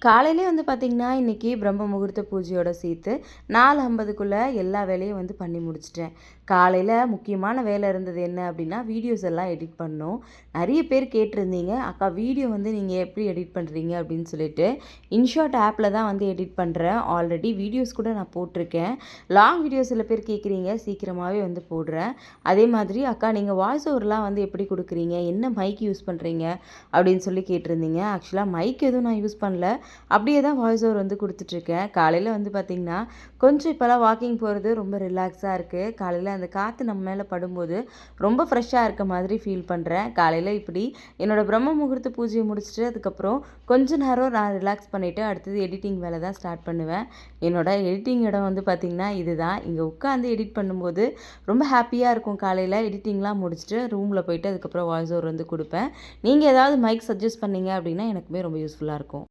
காலையிலே வந்து பார்த்திங்கன்னா, இன்றைக்கி பிரம்ம முகூர்த்த பூஜையோட சேர்த்து 4:50க்குள்ளே எல்லா வேலையும் வந்து பண்ணி முடிச்சுட்டேன். காலையில் முக்கியமான வேலை இருந்தது என்ன அப்படின்னா, வீடியோஸ் எல்லாம் எடிட் பண்ணணும். நிறைய பேர் கேட்டிருந்தீங்க, அக்கா வீடியோ வந்து நீங்கள் எப்படி எடிட் பண்ணுறீங்க அப்படின்னு சொல்லிட்டு. இன்ஷாட் ஆப்பில் தான் வந்து எடிட் பண்ணுறேன். ஆல்ரெடி வீடியோஸ் கூட நான் போட்டிருக்கேன். லாங் வீடியோஸ் சில பேர் கேட்குறீங்க, சீக்கிரமாகவே வந்து போடுறேன். அதே மாதிரி அக்கா நீங்கள் வாய்ஸ் ஓவர்லாம் வந்து எப்படி கொடுக்குறீங்க, என்ன மைக் யூஸ் பண்ணுறீங்க அப்படின்னு சொல்லி கேட்டிருந்தீங்க. ஆக்சுவலாக மைக் எதுவும் நான் யூஸ் பண்ணல, அப்படியே தான் வாய்ஸ் ஓவர் வந்து கொடுத்துட்ருக்கேன். காலையில் வந்து பார்த்திங்கன்னா, கொஞ்சம் இப்போலாம் வாக்கிங் போகிறது ரொம்ப ரிலாக்ஸாக இருக்குது. காலையில் அந்த காற்று நம்ம மேலே படும்போது ரொம்ப ஃப்ரெஷ்ஷாக இருக்க மாதிரி ஃபீல் பண்ணுறேன். காலையில் இப்படி என்னோடய பிரம்ம முகூர்த்த பூஜையை முடிச்சுட்டு அதுக்கப்புறம் கொஞ்ச நேரம் நான் ரிலாக்ஸ் பண்ணிவிட்டு அடுத்தது எடிட்டிங் வேலை தான் ஸ்டார்ட் பண்ணுவேன். என்னோடய எடிட்டிங் இடம் வந்து பார்த்திங்கன்னா இதுதான். இங்கே உட்காந்து எடிட் பண்ணும்போது ரொம்ப ஹாப்பியாக இருக்கும். காலையில் எடிட்டிங்லாம் முடிச்சுட்டு ரூமில் போயிட்டு அதுக்கப்புறம் வாய்ஸ் ஓவர் வந்து கொடுப்பேன். நீங்கள் ஏதாவது மைக் சஜஸ்ட் பண்ணீங்க அப்படின்னா எனக்குமே ரொம்ப யூஸ்ஃபுல்லாக இருக்கும்.